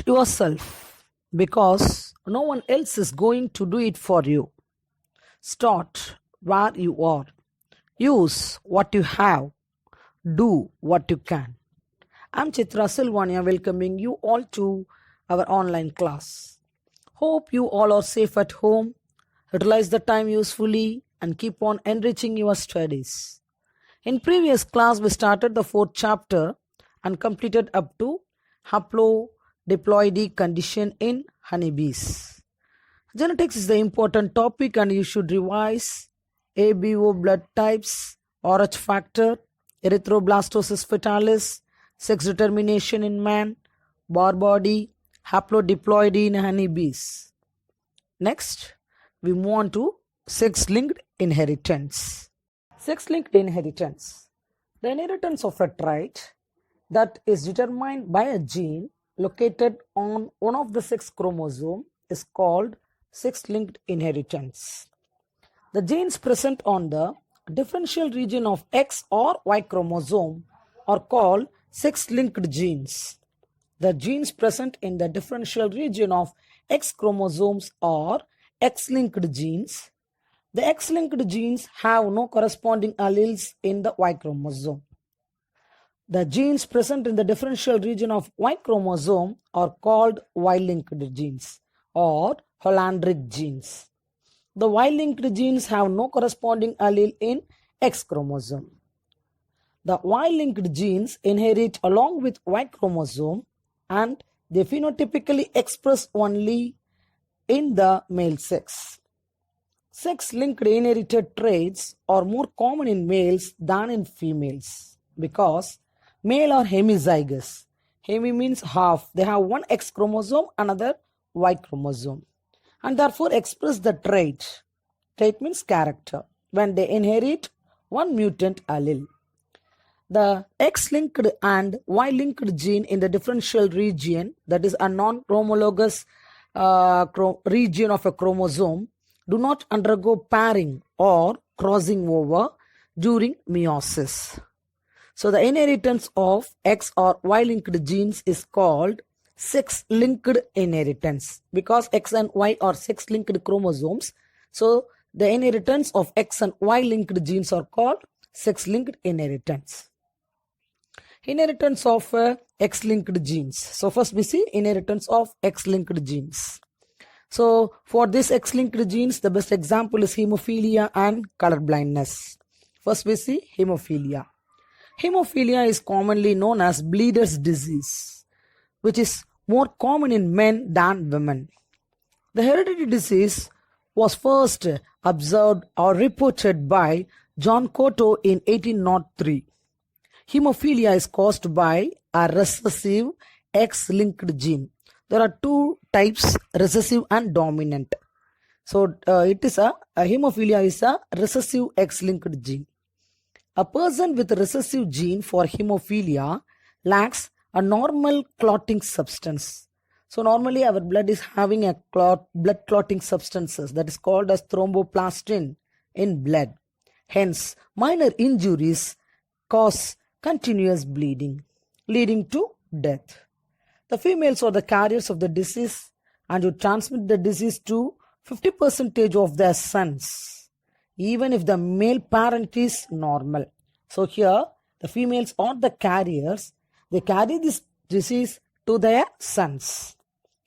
Start yourself because no one else is going to do it for you. Start where you are. Use what you have. Do what you can. I'm Chitra Silvania welcoming you all to our online class. Hope you all are safe at home, utilize the time usefully, and keep on enriching your studies. In previous class, we started the fourth chapter and completed up to haplodiploidy condition in honeybees. Genetics is the important topic and you should revise ABO blood types, Rh factor, erythroblastosis fetalis, sex determination in man, Barr body, haplodiploidy in honeybees. Next, we move on to sex-linked inheritance. Sex-linked inheritance. The inheritance of a trait that is determined by a gene located on one of the sex chromosomes is called sex-linked inheritance. The genes present on the differential region of X or Y chromosome are called sex-linked genes. The genes present in the differential region of X chromosomes are X-linked genes. The X-linked genes have no corresponding alleles in the Y chromosome. The genes present in the differential region of Y chromosome are called Y-linked genes or Hollandric genes. The Y-linked genes have no corresponding allele in X chromosome. The Y-linked genes inherit along with Y chromosome and they phenotypically express only in the male sex. Sex-linked inherited traits are more common in males than in females because male are hemizygous. Hemi means half. They have one X chromosome, another Y chromosome, and therefore express the trait. Trait means character when they inherit one mutant allele. The X-linked and Y-linked gene in the differential region, that is a non-homologous region of a chromosome, do not undergo pairing or crossing over during meiosis. So the inheritance of X or Y-linked genes is called sex-linked inheritance because X and Y are sex-linked chromosomes. So the inheritance of X and Y-linked genes are called sex-linked inheritance. Inheritance of X-linked genes. So first we see inheritance of X-linked genes. So for this X-linked genes, the best example is hemophilia and color blindness. First we see hemophilia. Hemophilia is commonly known as bleeder's disease, which is more common in men than women. The hereditary disease was first observed or reported by John Cotto in 1803. Hemophilia is caused by a recessive X-linked gene. There are two types, recessive and dominant. So hemophilia is a recessive X-linked gene. A person with a recessive gene for hemophilia lacks a normal clotting substance. So normally our blood is having a blood clotting substances that is called as thromboplastin in blood. Hence, minor injuries cause continuous bleeding, leading to death. The females are the carriers of the disease and would transmit the disease to 50% of their sons, even if the male parent is normal. So here, the females are the carriers. They carry this disease to their sons.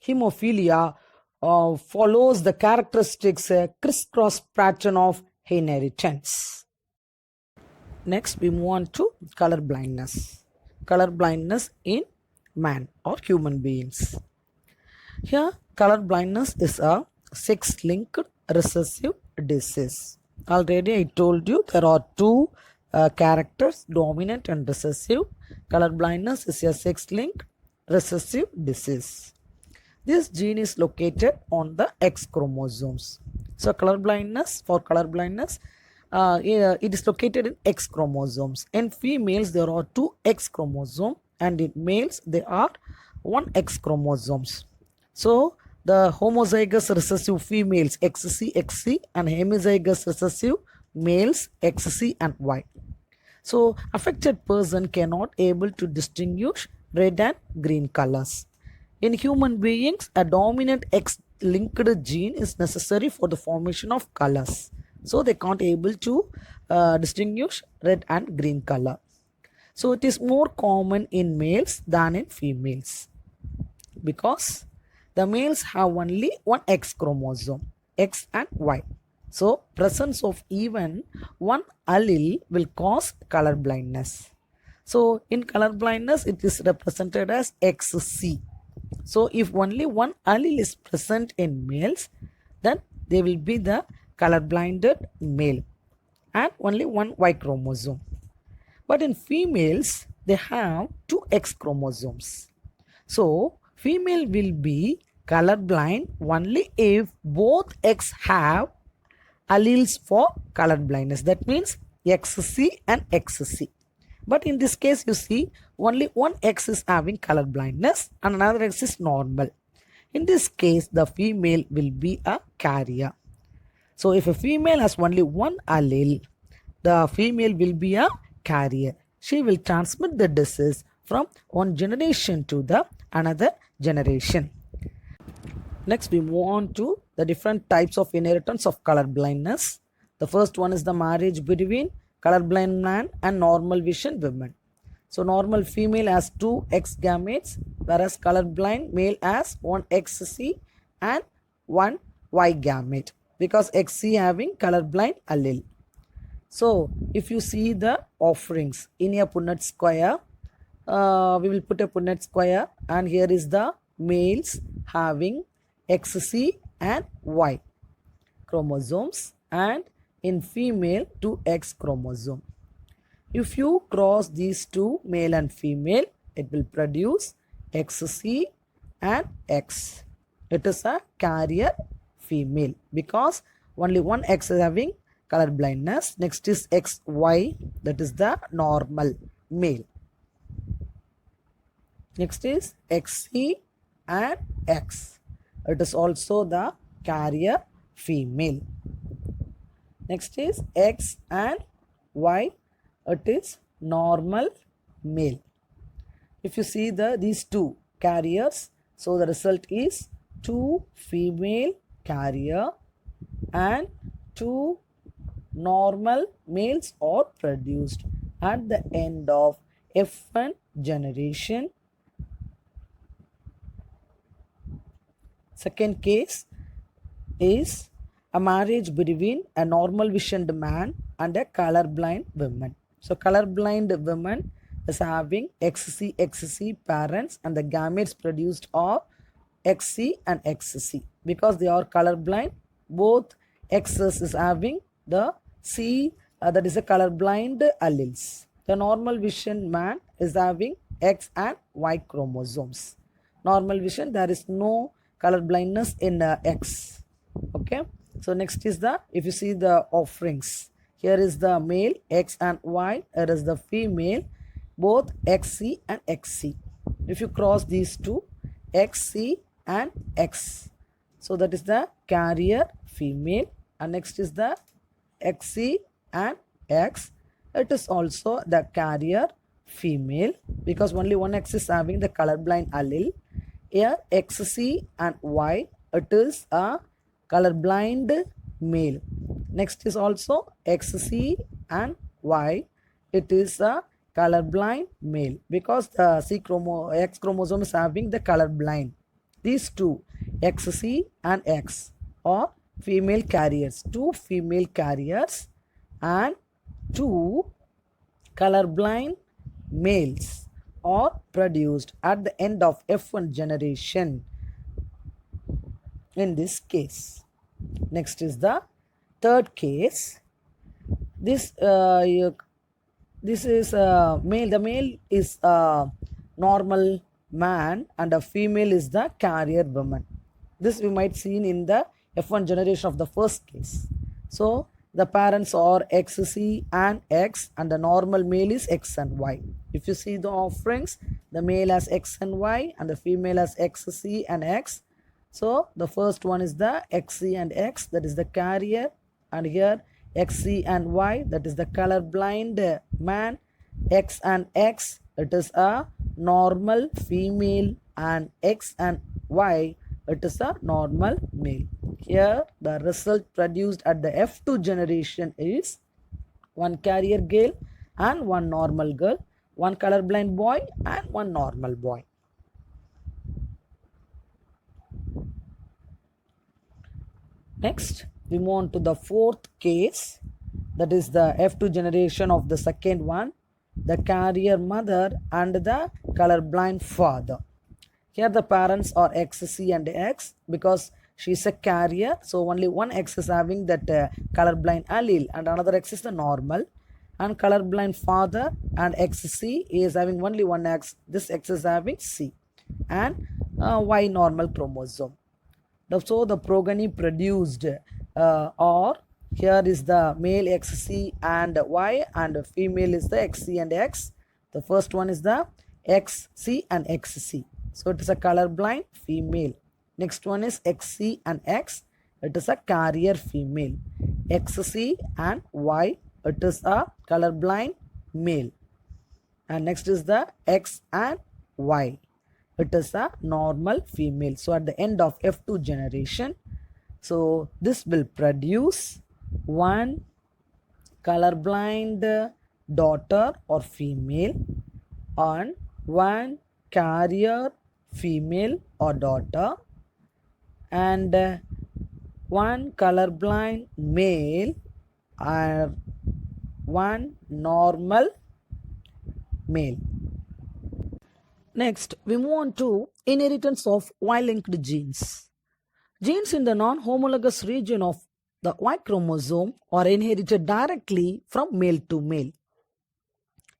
Hemophilia follows the characteristics crisscross pattern of inheritance. Next, we move on to color blindness. Color blindness in man or human beings. Here, color blindness is a sex-linked recessive disease. Already I told you there are two characters, dominant and recessive. Color blindness is a sex-linked recessive disease. This gene is located on the X chromosomes. So color blindness, it is located in X chromosomes. In females, there are two X chromosomes, and in males, there are one X chromosomes. So the homozygous recessive females XC, XC, and hemizygous recessive males XC and Y. So affected person cannot able to distinguish red and green colors. In human beings, a dominant X-linked gene is necessary for the formation of colors. So they can't able to distinguish red and green color. So it is more common in males than in females because the males have only one X chromosome, X and Y. So presence of even one allele will cause color blindness. So in color blindness, it is represented as XC. So if only one allele is present in males, then they will be the color blinded male and only one Y chromosome. But in females, they have two X chromosomes. So female will be colorblind only if both X have alleles for color blindness. That means XC and XC. But in this case, you see only one X is having color blindness and another X is normal. In this case, the female will be a carrier. So if a female has only one allele, the female will be a carrier. She will transmit the disease from one generation to the another generation. Next, we move on to the different types of inheritance of color blindness. The first one is the marriage between colorblind man and normal vision women. So normal female has two X gametes, whereas colorblind male has one XC and one Y gamete, because XC having colorblind allele. So if you see the offerings in a Punnett square, we will put a Punnett square, and here is the males having XC and Y chromosomes, and in female 2X chromosome. If you cross these two, male and female, it will produce XC and X. It is a carrier female because only one X is having color blindness. Next is XY, that is the normal male. Next is XC and X. It is also the carrier female. Next is X and Y. It is normal male. If you see these two carriers, so the result is two female carrier and two normal males are produced at the end of F1 generation. Second case is a marriage between a normal visioned man and a colorblind woman. So colorblind woman is having XC parents, and the gametes produced are XC and XC. Because they are colorblind, both X's is having the C, that is a colorblind alleles. The normal vision man is having X and Y chromosomes. Normal vision, there is no color blindness in X. Okay. So next is if you see the offerings, here is the male X and Y, here is the female both XC and XC. If you cross these two, XC and X, so that is the carrier female, and next is the XC and X. It is also the carrier female because only one X is having the colorblind allele. Here XC and Y, it is a colorblind male. Next is also XC and Y, it is a colorblind male because the X chromosome is having the colorblind. These two, XC and X, are female carriers. Two female carriers and two colorblind males are produced at the end of F1 generation in this case. Next is the third case. This is male. The male is a normal man and a female is the carrier woman. This we might see in the F1 generation of the first case. So the parents are XC and X, and the normal male is X and Y. If you see the offerings, the male has X and Y and the female has XC and X. So the first one is the XC and X, that is the carrier, and here XC and Y, that is the colorblind man. X and X, it is a normal female, and X and Y, it is a normal male. Here the result produced at the F2 generation is one carrier girl and one normal girl, one colorblind boy and one normal boy. Next, we move on to the fourth case, that is the F2 generation of the second one, the carrier mother and the colorblind father. Here the parents are X, C and X because she is a carrier, so only one X is having that colorblind allele and another X is the normal, and colorblind father and XC is having only one X, this X is having C and Y normal chromosome. So the progeny produced or here is the male XC and Y and female is the XC and X. The first one is the XC and XC. So it is a colorblind female. Next one is XC and X. It is a carrier female. XC and Y. It is a colorblind male. And next is the X and Y. It is a normal female. So at the end of F2 generation, so this will produce one colorblind daughter or female and one carrier female or daughter and one colorblind male or one normal male. Next, we move on to inheritance of Y-linked genes. Genes in the non-homologous region of the Y chromosome are inherited directly from male to male.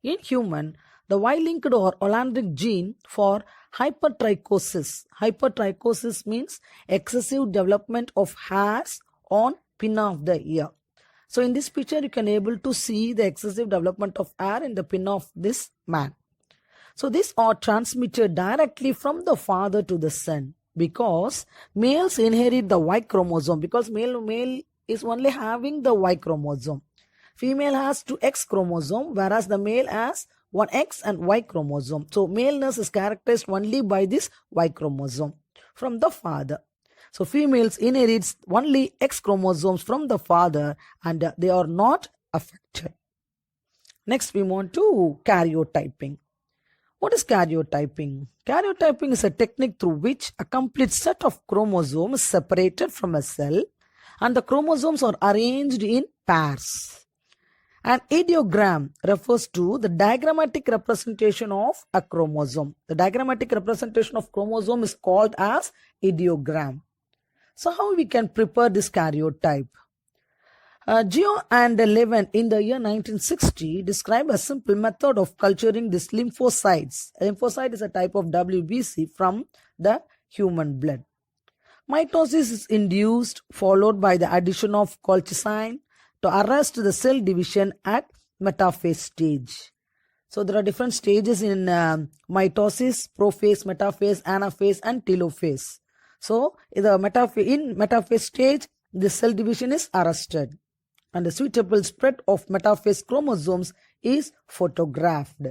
In human, the Y-linked or Ollandric gene for hypertrichosis. Hypertrichosis means excessive development of hairs on pinna of the ear. So in this picture, you can able to see the excessive development of hair in the pinna of this man. So these are transmitted directly from the father to the son because males inherit the Y chromosome because male is only having the Y chromosome. Female has 2 X chromosome whereas the male has 1 X and Y chromosome. So maleness is characterized only by this Y chromosome from the father. So females inherits only X chromosomes from the father and they are not affected. Next we move on to karyotyping. What is karyotyping? Karyotyping is a technique through which a complete set of chromosomes is separated from a cell and the chromosomes are arranged in pairs. An ideogram refers to the diagrammatic representation of a chromosome. The diagrammatic representation of chromosome is called as ideogram. So how we can prepare this karyotype? Geo and Levin in the year 1960 described a simple method of culturing these lymphocytes. A lymphocyte is a type of WBC from the human blood. Mitosis is induced followed by the addition of colchicine to arrest the cell division at metaphase stage. So there are different stages in mitosis: prophase, metaphase, anaphase and telophase. So in metaphase stage, the cell division is arrested and the suitable spread of metaphase chromosomes is photographed.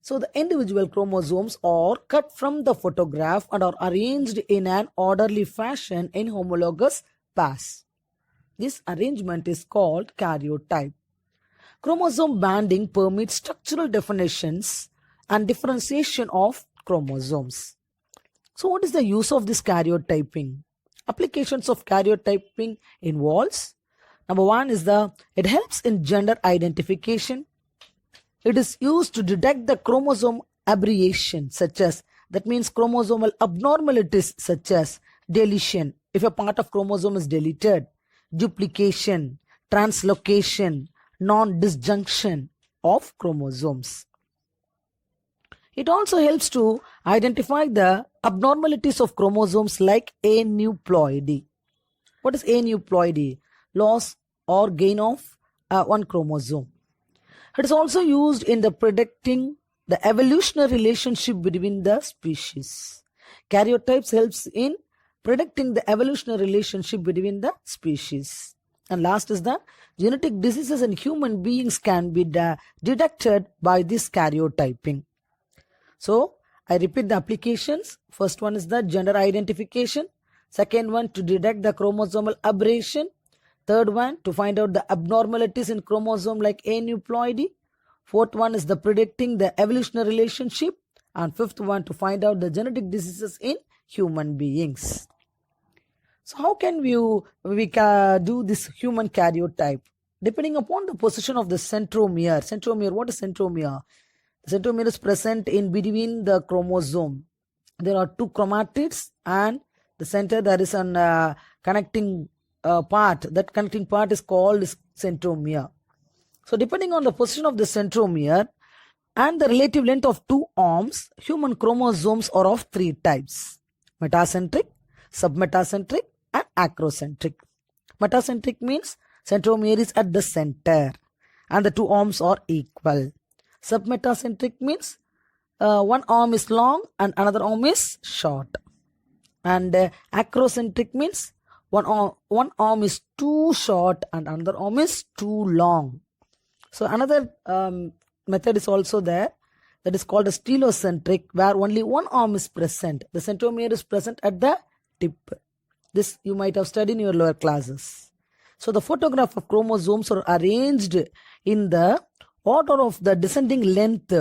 So the individual chromosomes are cut from the photograph and are arranged in an orderly fashion in homologous pairs. This arrangement is called karyotype. Chromosome banding permits structural definitions and differentiation of chromosomes. So what is the use of this karyotyping? Applications of karyotyping involves: number one is it helps in gender identification. It is used to detect the chromosome aberration that means chromosomal abnormalities such as deletion, if a part of chromosome is deleted, duplication, translocation, non-disjunction of chromosomes. It also helps to identify the abnormalities of chromosomes like aneuploidy. What is aneuploidy? Loss or gain of one chromosome. It is also used in the predicting the evolutionary relationship between the species. Karyotypes helps in predicting the evolutionary relationship between the species. And last is the genetic diseases in human beings can be detected by this karyotyping. So I repeat the applications. First one is the gender identification. Second one, to detect the chromosomal aberration. Third one, to find out the abnormalities in chromosome like aneuploidy. Fourth one is the predicting the evolutionary relationship. And fifth one, to find out the genetic diseases in human beings. So how can we do this human karyotype? Depending upon the position of the centromere. Centromere, what is centromere? The centromere is present in between the chromosome. There are two chromatids, and the center there is an connecting part. That connecting part is called centromere. So depending on the position of the centromere and the relative length of two arms, human chromosomes are of three types: metacentric, submetacentric, and acrocentric. Metacentric means centromere is at the center and the two arms are equal. Submetacentric means one arm is long and another arm is short. And acrocentric means one arm is too short and another arm is too long. So another method is also there, that is called a stereocentric, where only one arm is present. The centromere is present at the tip. This you might have studied in your lower classes. So the photograph of chromosomes are arranged in the order of the descending length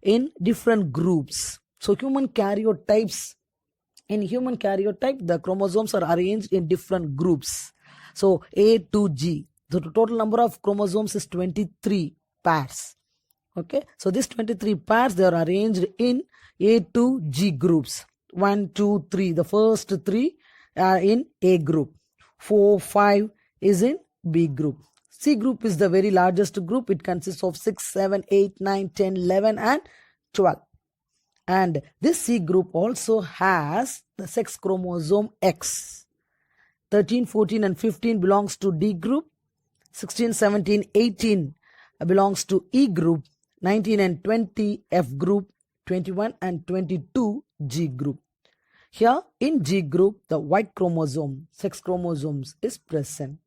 in different groups. So in human karyotype, the chromosomes are arranged in different groups. So A to G. The total number of chromosomes is 23 pairs. Okay, so these 23 pairs, they are arranged in A to G groups. 1, 2, 3. The first three are in A group. 4, 5 is in B group. C group is the very largest group. It consists of 6, 7, 8, 9, 10, 11 and 12. And this C group also has the sex chromosome X. 13, 14 and 15 belongs to D group. 16, 17, 18 belongs to E group. 19 and 20 F group. 21 and 22 G group. Here in G group, the Y chromosome, sex chromosomes, is present.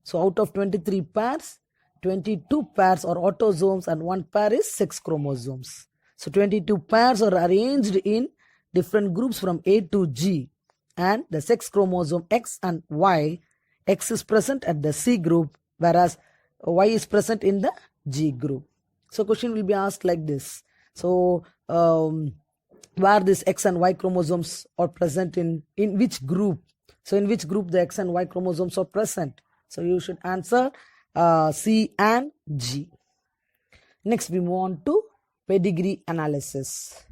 So out of 23 pairs, 22 pairs are autosomes and 1 pair is sex chromosomes. So 22 pairs are arranged in different groups from A to G, and the sex chromosome X and Y, X is present at the C group whereas Y is present in the G group. So question will be asked like this. So where this X and Y chromosomes are present in which group? So in which group the X and Y chromosomes are present? So you should answer C and G. Next we move on to pedigree analysis.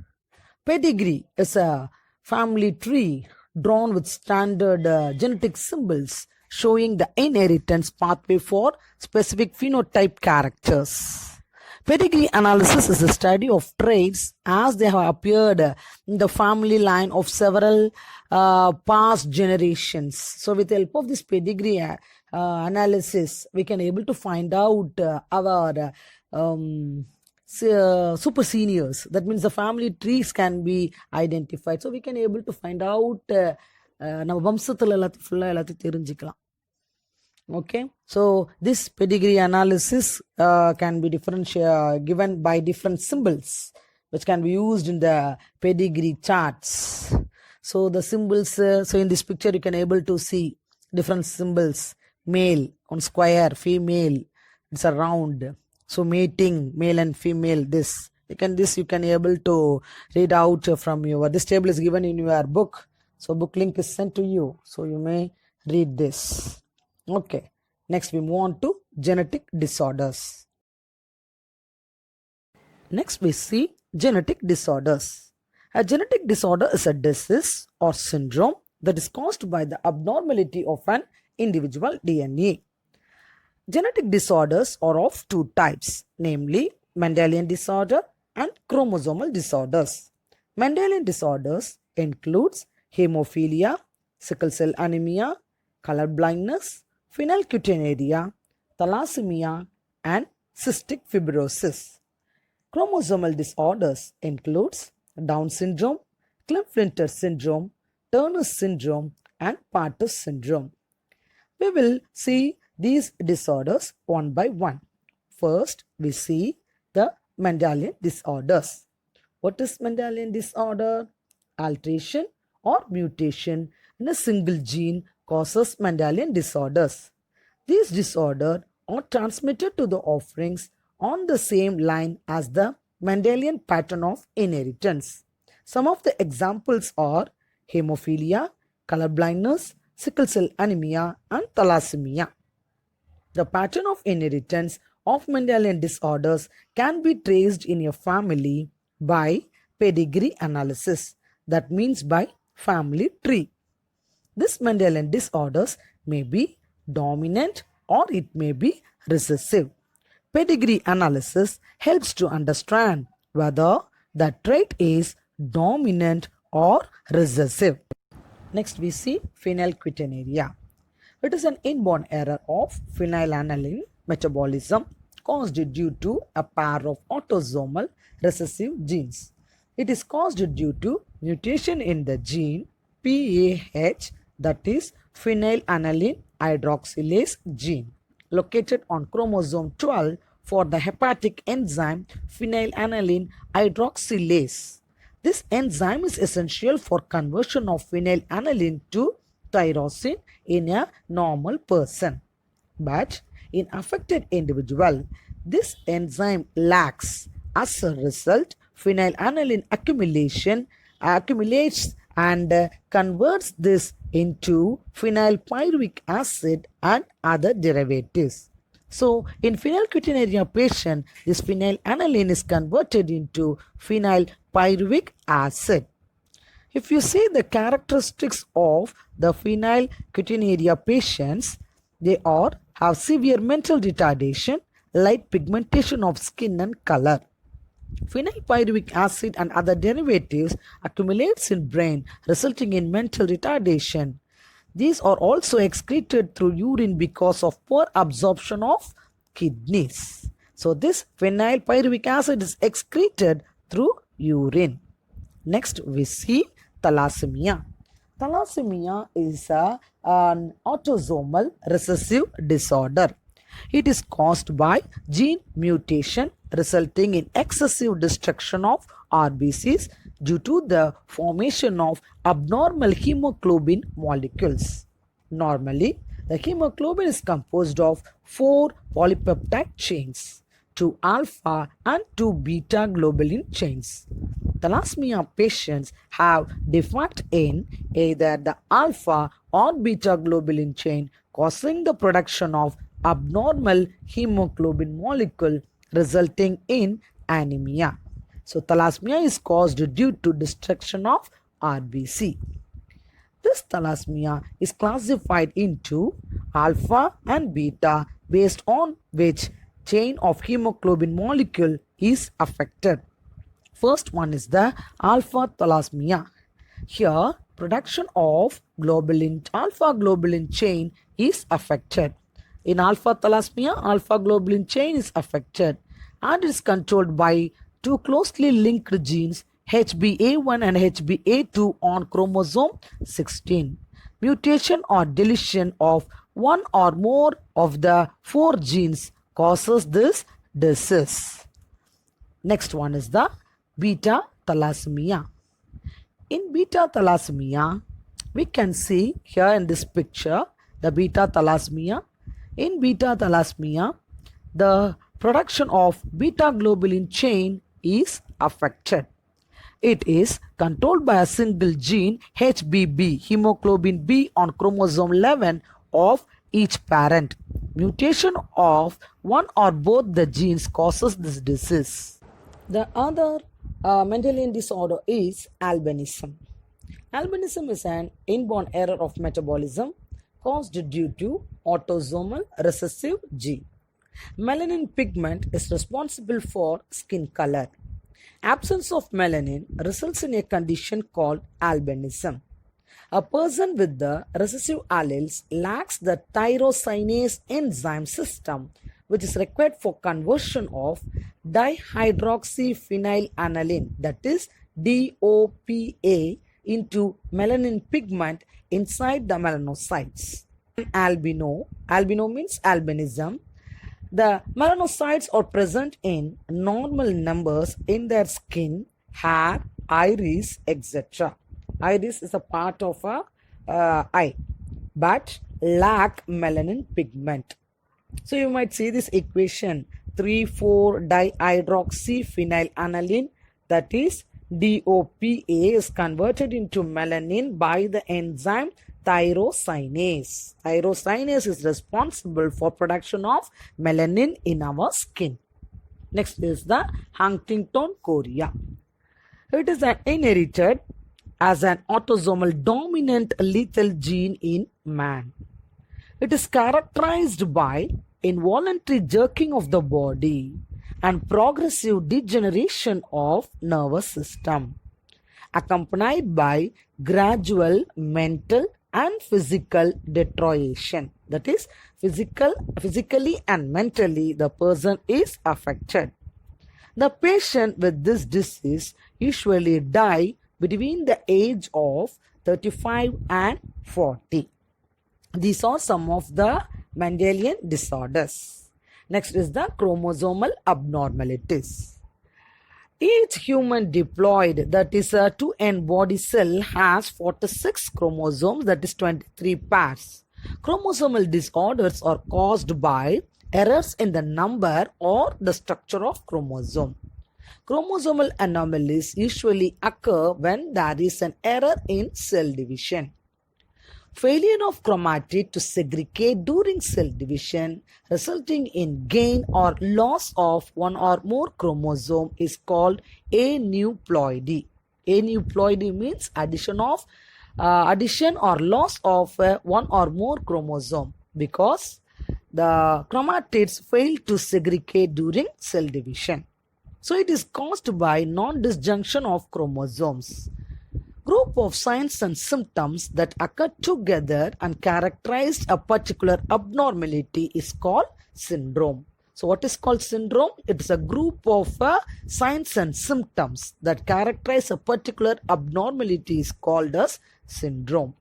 Pedigree is a family tree drawn with standard genetic symbols showing the inheritance pathway for specific phenotype characters. Pedigree analysis is the study of traits as they have appeared in the family line of several past generations. So with the help of this pedigree analysis, we can able to find out our super seniors. That means the family trees can be identified. So we can able to find out நம்ம வம்சத்துல எல்லாத்தையும் ஃபுல்லா எல்லாத்தையும் தெரிஞ்சுக்கலாம். Okay, so this pedigree analysis can be given by different symbols which can be used in the pedigree charts. So the symbols, so in this picture you can able to see different symbols. Male on square, female it's a round. So mating, male and female, this you can able to read out from your, this table is given in your book. So book link is sent to you, so you may read this. Okay, next we move on to genetic disorders. Next we see genetic disorders. A genetic disorder is a disease or syndrome that is caused by the abnormality of an individual DNA. Genetic disorders are of two types, namely Mendelian disorder and chromosomal disorders. Mendelian disorders includes hemophilia, sickle cell anemia, color blindness, phenylketonuria, thalassemia, and cystic fibrosis. Chromosomal disorders includes Down syndrome, Klippel-Trenaunay syndrome, Turner syndrome, and Patterson syndrome. We will see these disorders one by one. First, we see the Mendelian disorders. What is Mendelian disorder? Alteration or mutation in a single gene causes Mendelian disorders. These disorders are transmitted to the offsprings on the same line as the Mendelian pattern of inheritance. Some of the examples are hemophilia, colorblindness, sickle cell anemia, and thalassemia. The pattern of inheritance of Mendelian disorders can be traced in a family by pedigree analysis, that means by family tree. This Mendelian disorders may be dominant or it may be recessive. Pedigree analysis helps to understand whether the trait is dominant or recessive. Next we see phenylketonuria. It is an inborn error of phenylalanine metabolism caused due to a pair of autosomal recessive genes. It is caused due to mutation in the gene PAH, that is phenylalanine hydroxylase gene, located on chromosome 12 for the hepatic enzyme phenylalanine hydroxylase. This enzyme is essential for conversion of phenylalanine to tyrosine in a normal person. But in affected individual, this enzyme lacks. As a result, phenylalanine accumulates and converts this into phenylpyruvic acid and other derivatives. So, in phenylketonuria patient, this phenylalanine is converted into phenylpyruvic acid. If you see the characteristics of the phenylketonuria patients, they have severe mental retardation, light pigmentation of skin and color. Phenylpyruvic acid and other derivatives accumulates in brain, resulting in mental retardation. These are also excreted through urine because of poor absorption of kidneys. So this phenylpyruvic acid is excreted through urine. Next we see thalassemia. Thalassemia is an autosomal recessive disorder. It is caused by gene mutation resulting in excessive destruction of RBCs due to the formation of abnormal hemoglobin molecules. Normally, the hemoglobin is composed of 4 polypeptide chains, 2 alpha and 2 beta globulin chains. Thalassemia patients have defect in either the alpha or beta globulin chain, causing the production of abnormal hemoglobin molecule resulting in anemia. So thalassemia is caused due to destruction of RBC. This thalassemia is classified into alpha and beta based on which chain of hemoglobin molecule is affected. First one is the alpha thalassemia. Here, production of alpha globulin chain is affected. In alpha thalassemia, alpha globulin chain is affected and is controlled by two closely linked genes HBA1 and HBA2 on chromosome 16. Mutation or deletion of one or more of the 4 genes causes this disease. Next one is the beta thalassemia. In beta thalassemia, we can see here in this picture the beta thalassemia. In beta thalassemia, the production of beta globulin chain is affected. It is controlled by a single gene HBB, hemoglobin B on chromosome 11 of each parent. Mutation of one or both the genes causes this disease. The other Mendelian disorder is albinism. Albinism is an inborn error of metabolism caused due to autosomal recessive gene. Melanin pigment is responsible for skin color. Absence of melanin results in a condition called albinism. A person with the recessive alleles lacks the tyrosinase enzyme system, which is required for conversion of dihydroxyphenylalanine, that is DOPA, into melanin pigment inside the melanocytes. Albino means albinism. The melanocytes are present in normal numbers in their skin hair, iris, etc. Iris is a part of a eye, but lack melanin pigment. So you might see this equation 3,4-dihydroxyphenylalanine, that is DOPA, is converted into melanin by the enzyme tyrosinase. Tyrosinase is responsible for production of melanin in our skin. Next is the Huntington chorea. It is inherited as an autosomal dominant lethal gene in man. It is characterized by involuntary jerking of the body and progressive degeneration of nervous system, accompanied by gradual mental and physical deterioration. That is, physically and mentally the person is affected. The patient with this disease usually die between the age of 35 and 40. These are some of the Mendelian disorders. Next is the chromosomal abnormalities. Each human diploid, that is a 2N body cell, has 46 chromosomes, that is 23 pairs. Chromosomal disorders are caused by errors in the number or the structure of chromosome. Chromosomal anomalies usually occur when there is an error in cell division. Failure of chromatid to segregate during cell division, resulting in gain or loss of one or more chromosome, is called aneuploidy. Aneuploidy means addition or loss of one or more chromosome, because the chromatids fail to segregate during cell division. So it is caused by non-disjunction of chromosomes. Group of signs and symptoms that occur together and characterize a particular abnormality is called syndrome. So what is called syndrome? It is a group of signs and symptoms that characterize a particular abnormality is called as syndrome.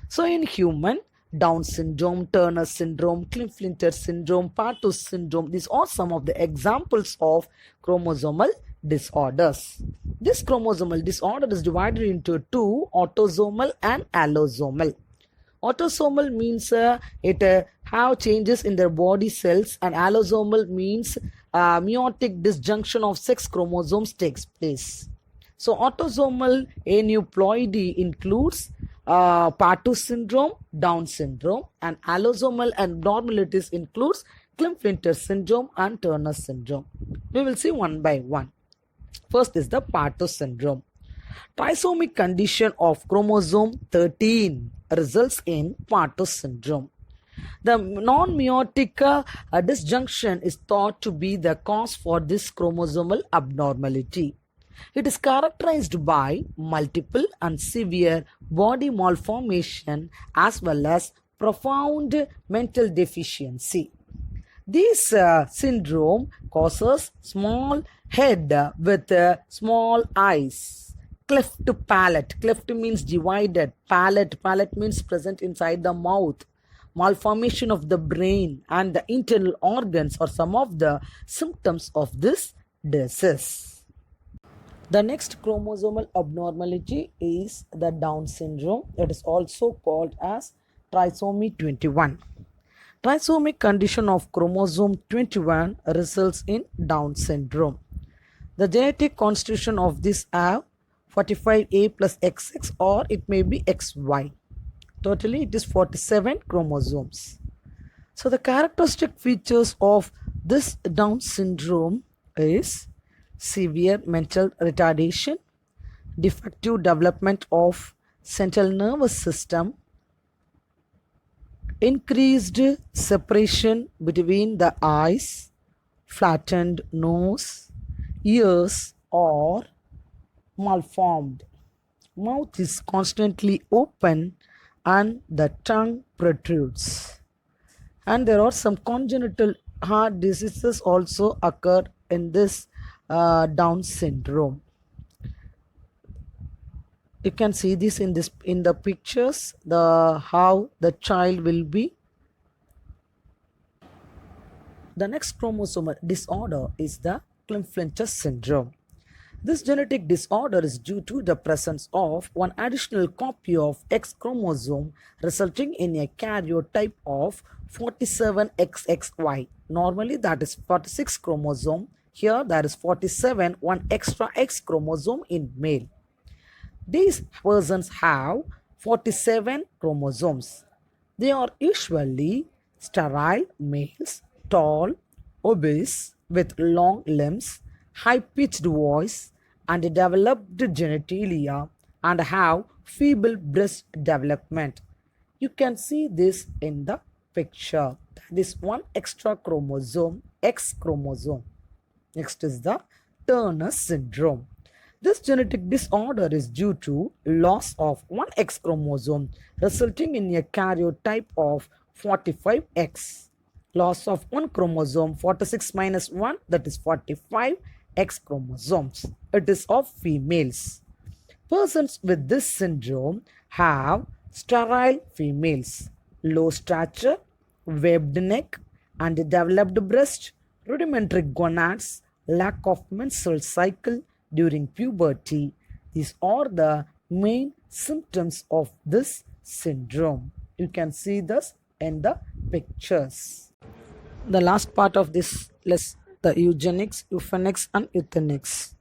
So in human, Down syndrome, Turner syndrome, Klippel-Trenaunay syndrome, Patos syndrome, these are some of the examples of chromosomal disorders. This chromosomal disorder is divided into two, autosomal and allosomal. Autosomal means it have changes in their body cells, and allosomal means meiotic disjunction of sex chromosomes takes place. So autosomal aneuploidy includes Patos syndrome, Down syndrome, and allosomal abnormalities includes Klippel-Trenaunay syndrome and Turner syndrome. We will see one by one. First is the Patos syndrome. Trisomic condition of chromosome 13 results in Patos syndrome. The non-meiotic disjunction is thought to be the cause for this chromosomal abnormality. It is characterized by multiple and severe body malformation as well as profound mental deficiency. This syndrome causes small head with small eyes, cleft palate. Cleft means divided. Palate means present inside the mouth. Malformation of the brain and the internal organs are some of the symptoms of this disease. The next chromosomal abnormality is the Down syndrome. It is also called as trisomy 21. Trisomic condition of chromosome 21 results in Down syndrome. The genetic constitution of this have 45A plus XX, or it may be XY. Totally it is 47 chromosomes. So the characteristic features of this Down syndrome is severe mental retardation, defective development of central nervous system, increased separation between the eyes, flattened nose, ears are malformed. Mouth is constantly open and the tongue protrudes. And there are some congenital heart diseases also occur in this Down syndrome. You can see this in the pictures, how the child will be. The next chromosomal disorder is the Klippel-Trenaunay syndrome. This genetic disorder is due to the presence of one additional copy of X chromosome resulting in a karyotype of 47XXY. Normally that is 46 chromosome. Here there is 47, one extra X chromosome in male. These persons have 47 chromosomes. They are usually sterile males, tall, obese, with long limbs, high-pitched voice, and developed genitalia, and have feeble breast development. You can see this in the picture. That is one extra chromosome, X chromosome. Next is the Turner syndrome. This genetic disorder is due to loss of one X chromosome resulting in a karyotype of 45X. Loss of one chromosome, 46 minus 1, that is 45 X chromosomes. It is of females. Persons with this syndrome have sterile females, low stature, webbed neck, and developed breast, rudimentary gonads, lack of menstrual cycle during puberty. These are the main symptoms of this syndrome. You can see this in the pictures. The last part of this list, the eugenics, euphenics, and euthenics.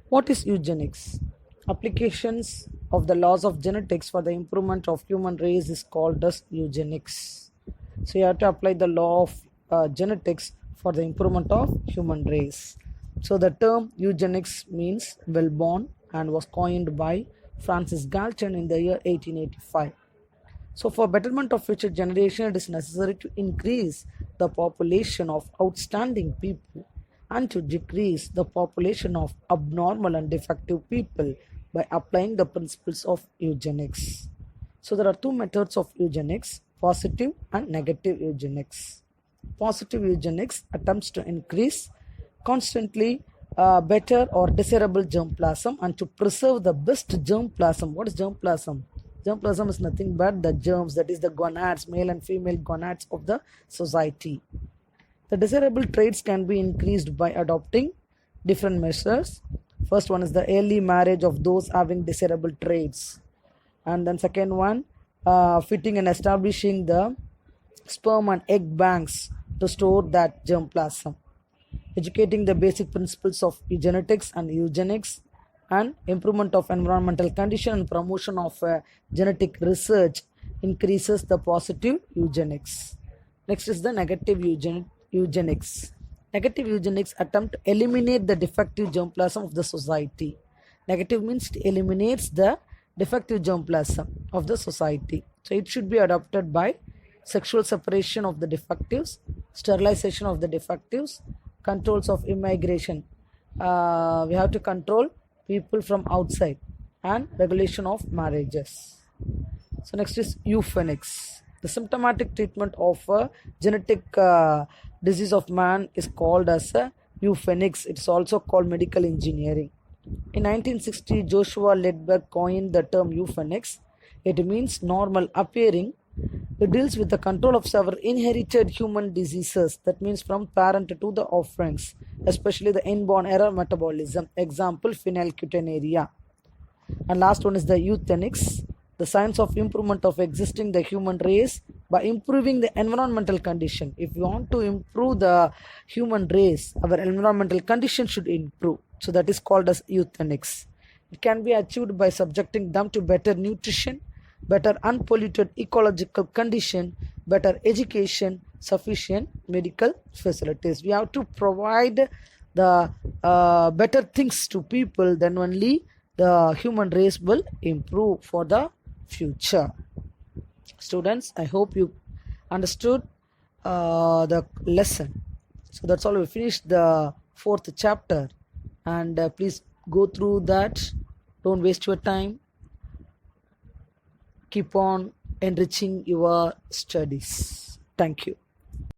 What is eugenics? Applications of the laws of genetics for the improvement of human race is called as eugenics. So you have to apply the law of genetics for the improvement of human race. So the term eugenics means well-born and was coined by Francis Galton in the year 1885. So for betterment of future generation, it is necessary to increase the population of outstanding people and to decrease the population of abnormal and defective people by applying the principles of eugenics. So there are two methods of eugenics, positive and negative eugenics. Positive eugenics attempts to increase constantly better or desirable germplasm and to preserve the best germplasm. What is germplasm? Germplasm is nothing but the germs, that is the gonads, male and female gonads of the society. The desirable traits can be increased by adopting different measures. First one is the early marriage of those having desirable traits. And then second one, fitting and establishing the sperm and egg banks to store that germplasm. Educating the basic principles of genetics and eugenics, and improvement of environmental condition and promotion of genetic research increases the positive eugenics. Next is the negative eugenics. Negative eugenics attempt to eliminate the defective germplasm of the society. Negative means it eliminates the defective germplasm of the society. So it should be adopted by sexual separation of the defectives, sterilization of the defectives, controls of immigration. We have to control people from outside, and regulation of marriages. So next is eugenics. The symptomatic treatment of a genetic disease of man is called as eugenics. It's also called medical engineering. In 1960, Joshua Ledberg coined the term eugenics. It means normal appearing. It deals with the control of several inherited human diseases, that means from parent to the offsprings, especially the inborn error metabolism, example phenylketonuria. And last one is the euthenics, the science of improvement of existing the human race by improving the environmental condition. If you want to improve the human race, our environmental condition should improve. So that is called as euthenics. It can be achieved by subjecting them to better nutrition, better unpolluted ecological condition, better education, sufficient medical facilities. We have to provide the better things to people, then only the human race will improve for the future. Students, I hope you understood the lesson. So that's all. We finished the 4th chapter, and please go through that. Don't waste your time. Keep on enriching your studies. Thank you.